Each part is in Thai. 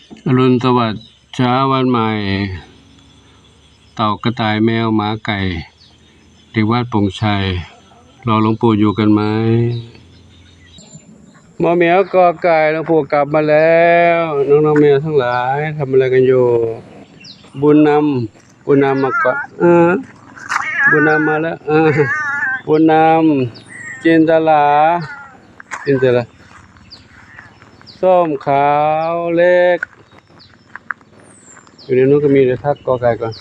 อรุณสวัสดิ์เช้าวันใหม่เต่ากระต่ายแมวหมาไก่เด็กวัดโป่งชัยรอหลวงปู่อยู่กันไหมหมอเหมียวกอไก่หลวงปู่กลับมาแล้วน้องๆแมวทั้งหลายทำอะไรกันอยู่บุญนำมาก่อนบุญนำมาแล้วบุญนำจินตลาส้มขาวเล็กอยู่ในนู้นก็มีเดี๋ยวทักกอไก่ก่อน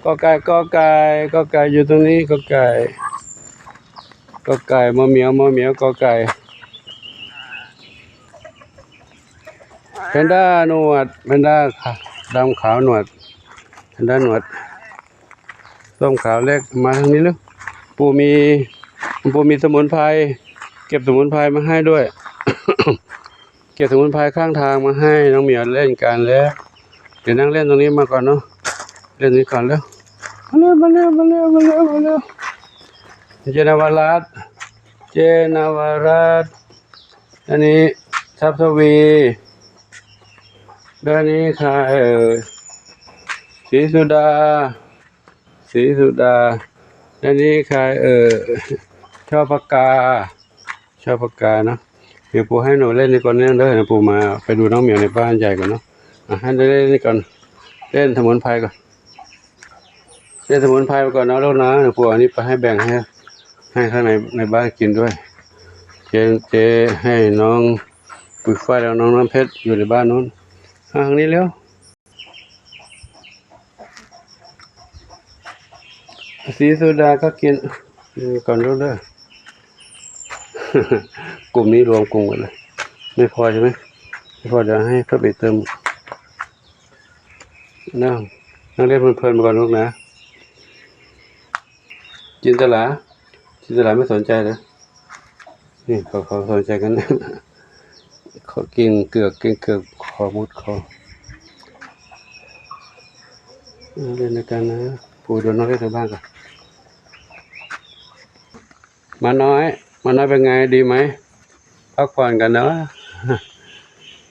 กอไก่อยู่ตรงนี้กอไก่มอเหมียวกอไก่แพนด้าหนวดแพนด้าดำขาวหนวดแพนด้าหนวดส้มขาวเล็กมาทางนี้เลยปู่มีสมุนไพรเก็บสมุนไพรมาให้ด้วย เก็บสมุนไพรข้างทางมาให้น้องเหมียวเล่นกันแล้วเดี๋ยวนั่งเล่นตรงนี้มาก่อนเนาะเล่นนี้ก่อนแล้วมาเร็วเจนาวรัตน์อันนี้ทัพทวีด้านนี้ใครศรีสุดาด้านนี้ใครชอบปากกาเนาะเดี๋ยวปู่ให้หนูเล่นนี่ก่อนเด้อนะปู่มาไปดูน้องเหมียวในบ้านใหญ่ก่อนเนาะให้เล่นนี่ก่อนเล่นสมุนไพรก่อนเล่นสมุนไพรไปก่อนนะลูกนะเดี๋ยวปู่อันนี้ไปให้แบ่งให้ข้างในบ้านกินด้วยเจให้น้องปุ๋ยฝ้ายแล้วน้องน้ำเพชรอยู่ในบ้านนู้นทางนี้เร็วศรีสุดาก็กินก่อนลูกเด้อกลุ่มนี้รวมกลุ่มกันเลยไม่พอใช่ไหมไม่พอเดี๋ยวให้เพิ่มไปเติมนั่งเล่นเพลินๆไปก่อนลูกนะจินตลาไม่สนใจเลยนี่เขาสนใจกัน เขากินเกือกคอมุดคอเล่นด้วยกันนะปู่ดูน้องเล่นในบ้านก่อนมาน้อยเป็นไงดีไหมพักผ่อนกันเนาะ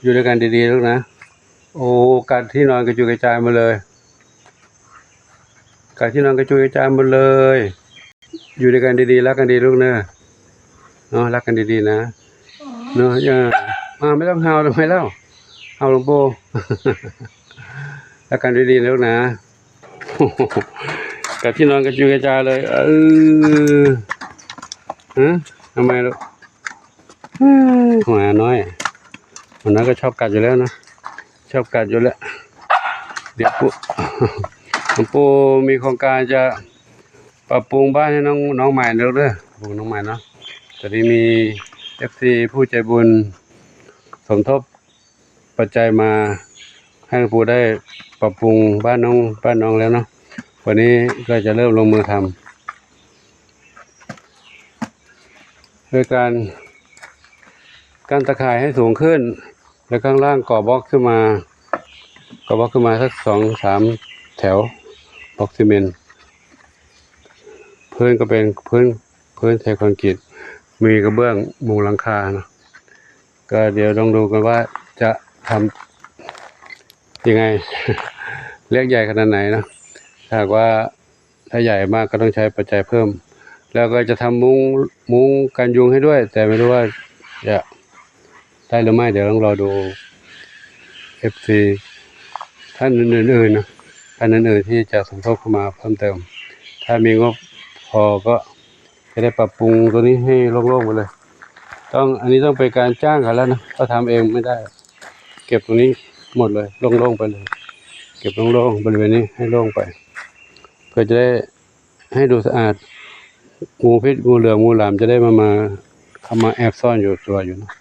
อยู่ด้วยกันดีๆลูกนะโอ้กัดที่นอนกระจุยกระจายมาเลยอยู่ด้วยกันดีๆรักกันดีลูกเนอะรักกันดีๆนะเนอะอย่าไม่ต้องเห่าทำไมเล่าเห่าหลวงปู่ รักกันดีๆลูกนะ กัดที่นอนกระจุยกระจายเลยทำไมลูกหมาน้อยมันน้อยก็ชอบกัดอยู่แล้วนะเดี๋ยวหลวงปู่มีโครงการจะปรับปรุงบ้านให้น้องใหม่เด้อปรุงน้องใหม่เนาะตอนนี้มี FC ผู้ใจบุญสมทบปัจจัยมาให้หลวงปู่ได้ปรับปรุงบ้านน้องแล้วเนาะวันนี้ก็จะเริ่มลงมือทำโดยการตะข่ายให้สูงขึ้นแล้วข้างล่างก่อบล็อกขึ้นมาสัก2-3 แถวบล็อกซีเมนต์พื้นก็เป็นพื้นเทคอนกรีตมีกระเบื้องมุงหลังคานะก็เดี๋ยวลองดูกันว่าจะทำยังไง เล็กใหญ่ขนาดไหนนะถ้าว่าถ้าใหญ่มากก็ต้องใช้ปัจจัยเพิ่มแล้วก็จะทำมุ้งกันยุงให้ด้วยแต่ไม่รู้ว่าจะได้หรือไม่เดี๋ยวต้องรอดู FC ท่านอื่นๆนะท่านอื่นๆที่จะสมทบเข้ามาเพิ่มเติมถ้ามีงบพอก็จะได้ปรับปรุงตัวนี้ให้โล่งๆไปเลยอันนี้ต้องเป็นการจ้างเขาแล้วนะก็ทำเองไม่ได้เก็บตรงนี้หมดเลยโล่งๆไปเลยเก็บโล่งๆบริเวณนี้ให้โล่งไปเพื่อจะได้ให้ดูสะอาดงูพิษงูเหลือมงูหลามจะได้เข้ามาแอบซ่อนอยู่ตัวอยู่นะ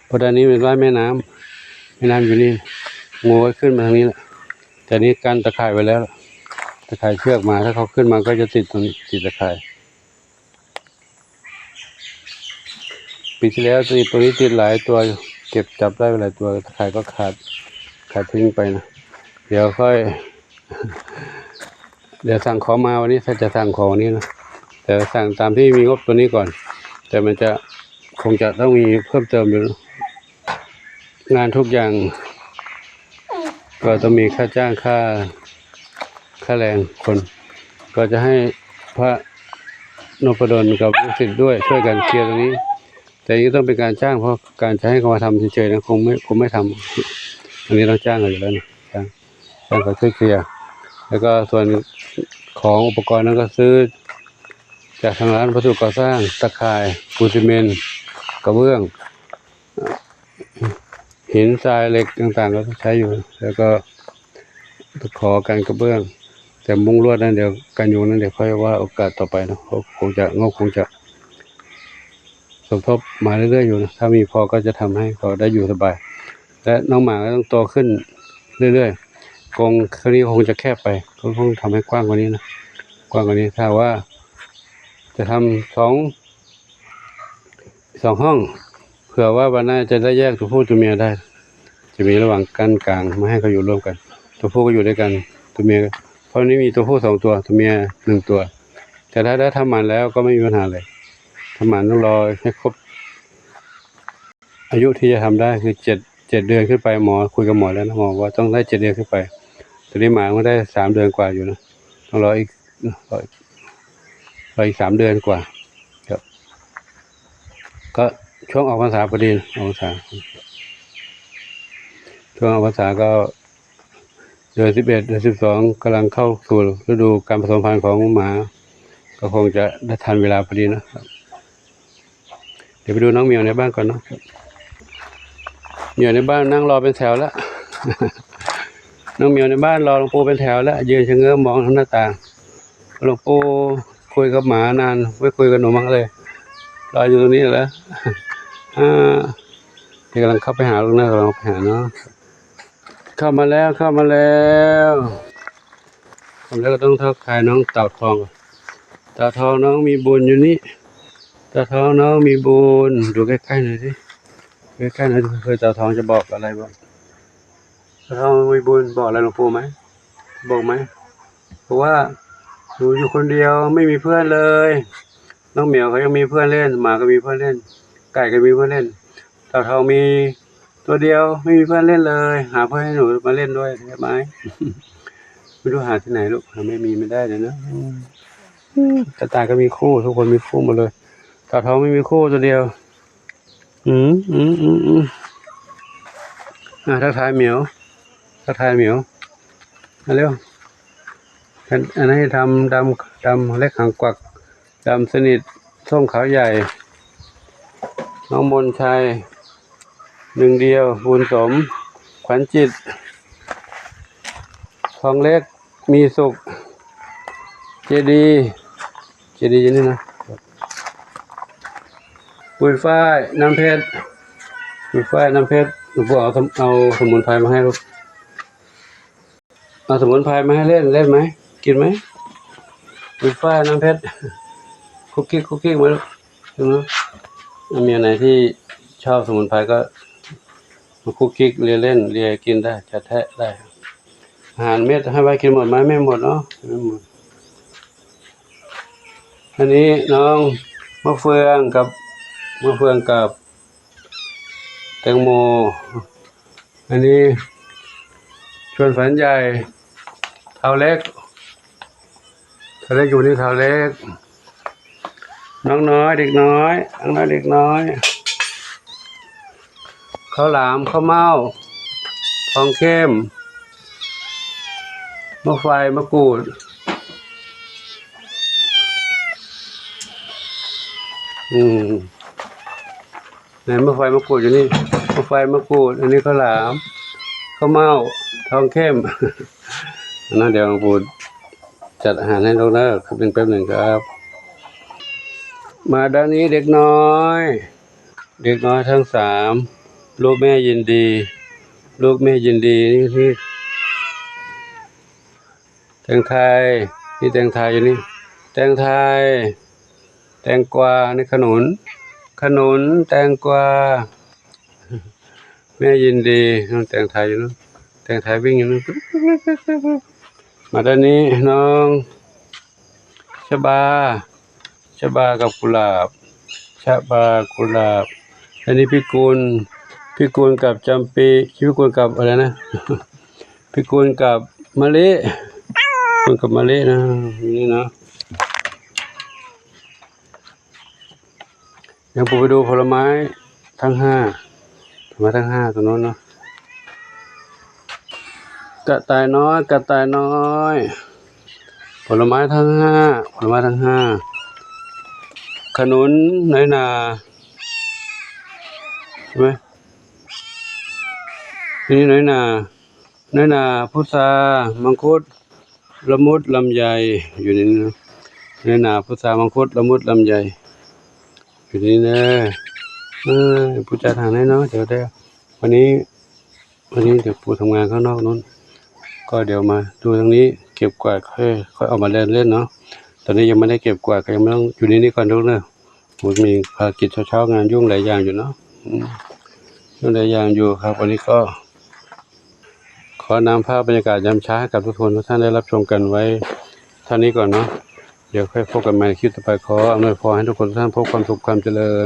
เพราะด้านนี้เป็นแม่น้ำอยู่นี่งูก็ขึ้นมาทางนี้แหละแต่นี้กันตะข่ายไว้แล้วตะข่ายเชือกมาถ้าเขาขึ้นมาก็จะติดตรงนี้ติดตะข่ายปีที่แล้วตัวนี้ติดหลายตัวเก็บจับได้หลายตัวตะข่ายก็ขาดทิ้งไปนะเดี๋ยวค่อยสั่งของมาวันนี้ถ้าจะสั่งของนี้นะแต่สั่งตามที่มีงบตัวนี้ก่อนแต่มันจะคงจะต้องมีเพิ่มเติมอยู่ งานทุกอย่างก็ต้องมีค่าจ้างค่าแรงคน ก็จะให้พระนพดลกับลูกศิษย์ด้วยช่วยกันเคลียร์ตรงนี้ แต่นี้ต้องเป็นการจ้างเพราะการจะให้เขามาทำเฉยๆนะคงไม่ทำอันนี้ต้องจ้างกันอยู่แล้วนะจ้างเขาช่วยเคลียร์แล้วก็ส่วนของอุปกรณ์นั้นก็ซื้อจากทางร้านวัสดุก่อสร้างตะข่ายปูนซีเมนต์กระเบื้องหินทรายเหล็กต่างๆก็ต้องใช้อยู่แล้วก็ขอการกระเบื้องแต่มุ้งลวดนั้นเดี๋ยวกันยุงนั้นเดี๋ยวค่อยว่าโอกาสต่อไปนะเขาคงจะสมทบมาเรื่อยๆอยู่นะถ้ามีพอก็จะทำให้เขาได้อยู่สบายและน้องหมาก็ต้องโตขึ้นเรื่อยๆกรงคราวนี้คงจะแคบไปเขาคงทำให้กว้างกว่านี้นะกว้างกว่านี้ถ้าว่าจะทำสองห้องเผื่อว่าวันหน้าจะได้แยกตัวผู้ตัวเมียได้จะมีระหว่างกั้นกลางไม่ให้เขาอยู่ร่วมกันตัวผู้ก็อยู่ด้วยกันตัวเมียเพราะนี้มีตัวผู้2 ตัวตัวเมีย1 ตัวแต่ถ้าได้ทำหมันแล้วก็ไม่มีปัญหาเลยทำหมันต้องรอให้ครบอายุที่จะทำได้คือ7 เดือนขึ้นไปหมอคุยกับหมอแล้วนะหมอว่าต้องได้7 เดือนขึ้นไปตอนนี้หมาก็ได้3 เดือนกว่าอยู่นะต้องรออีก3 เดือนกว่าครับก็ช่วงออกพรรษาพอดีออกพรรษาช่วงออกพรรษาก็เดือน11 เดือน12กำลังเข้าสู่ฤดูการผสมพันธุ์ของหมาก็คงจะได้ทันเวลาพอดีนะครับเดี๋ยวไปดูน้องเหมียวในบ้านก่อนเนาะเหมียวในบ้านนั่งรอเป็นแถวแล้ว น้องเหมียวในบ้านรอหลวงปู่เป็นแถวแล้วยืนชะเง้อมองทางหน้าต่างหลวงปู่คุยกับหมานานไม่คุยกับหนูมั้งเลยรออยู่ตรงนี้แล้วเดี๋ยวกำลังเข้าไปหาลูกนะกำลังไปหาเนาะเข้ามาแล้วก็ต้องทักทายน้องเต่าทองน้องมีบุญอยู่นี่เต่าทองน้องมีบุญดูใกล้ๆหน่อยสิใกล้ๆหน่อยเคยเต่าทองจะบอกอะไรบ้างเต่าทองมีบุญบอกอะไรหลวงปู่ไหมบอกไหมเพราะว่าหนูอยู่คนเดียวไม่มีเพื่อนเลยน้องเหมียวเขายังมีเพื่อนเล่นหมาก็มีเพื่อนเล่นไก่ก็มีเพื่อนเล่นเต่าทองมีตัวเดียวไม่มีเพื่อนเล่นเลยหาเพื่อนให้หนูมาเล่นด้วยได้ไหม ไม่รู้หาที่ไหนลูกหาไม่มีไม่ได้เลยนะกระต่ายก็มีคู่ทุกคนมีคู่หมดเลยเต่าทองไม่มีคู่ตัวเดียวทักทายเหมียวมาเร็วอันนี้ทำดำเล็กหางกวักดำสนิทส้มขาวใหญ่น้องมนชัย1 เดียวบุญสมขวัญจิตทองเล็กมีสุขเจดีอย่างนี้นะปุยฝ้ายน้ำเพชรหลวงปู่เอาสมุนไพรมาให้ลูกเอาสมุนไพรมาให้เล่นไหมกินไหมปุยฝ้ายน้ำเพชรคุกกี้มาลูกใช่ไหมมีอันไหนที่ชอบสมุนไพรก็มาคุกกี้เลียกินได้จะแทะได้อาหารเม็ดให้ไว้กินหมดไหมไม่หมดเนาะไม่หมดอันนี้น้องมะเฟืองกับแตงโมอันนี้ชวนฝันใหญ่เท้าเล็กอยู่นี่เท้าเล็กน้องน้อยเด็กน้อยข้าวหลามข้าวเม่าทองเข้มมะไฟมะกรูดไหนมะไฟมะกรูดอยู่นี่มะไฟมะกรูดอันนี้ข้าวหลามข้าวเม่าทองเข้มนั่นเดี๋ยวหลวงปู่จัดอาหารให้ลูกนะแป๊บหนึ่งครับมาด้านนี้เด็กน้อยทั้ง3ลูกแม่ยินดีนี่แตงไทยนี่แตงไทยอยู่นี่แตงไทยแตงกวานี่ขนุนแตงกวาแม่ยินดีน้องแตงไทยอยู่นู้นแตงไทยวิ่งอยู่นู้นมาด้านนี้น้องชบากับกุหลาบอันนี้พี่กุล พี่กุลกับจำปีพี่กุลกับอะไรนะ พี่กุลกับมะลิกุลกับมะลินะนี่นะยังไปดูผลไม้ทั้งห้าผลไม้ทั้งห้าตัวโน้นเนาะกระต่ายน้อยกระต่ายน้อยผลไม้ทั้งห้าผลไม้ทั้งห้าขนุนน้อยนาใช่ไหมนี่น้อยนาพุทรามังคุดละมุดลำไยอยู่ในนี้นะน้อยนาพุทรามังคุดละมุดลำไยอยู่นี่นะปู่จะทางไหนเนาะเดี๋ยวได้วันนี้เดี๋ยวปู่ทำงานข้างนอกนู้นก็เดี๋ยวมาดูทางนี้เก็บกวาดค่อยออกมาเล่นเนาะตอนนี้ยังไม่ได้เก็บกวาดก็ยังไม่ต้องอยู่นี่ก่อนทุกเรื่องปู่มีภารกิจเช้างานยุ่งหลายอย่างอยู่เนาะยุ่งหลายอย่างอยู่ครับวันนี้ก็ขอนำภาพบรรยากาศยามเช้าให้กับทุกคนทุกท่านได้รับชมกันไว้เท่านี้ก่อนเนาะเดี๋ยวค่อยพบกันใหม่คลิปต่อไปขออำนวยพรให้ทุกคนทุกท่านพบความสุขความเจริญ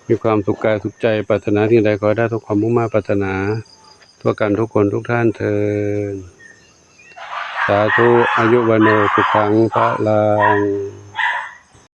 มีความสุขกายสุขใจปรารถนาสิ่งใดขอได้ทุกความมุ่งมั่นปรารถนาทั่วกันทุกคนทุกท่านเถิดสาธุอายุวโนสุขังพระลัง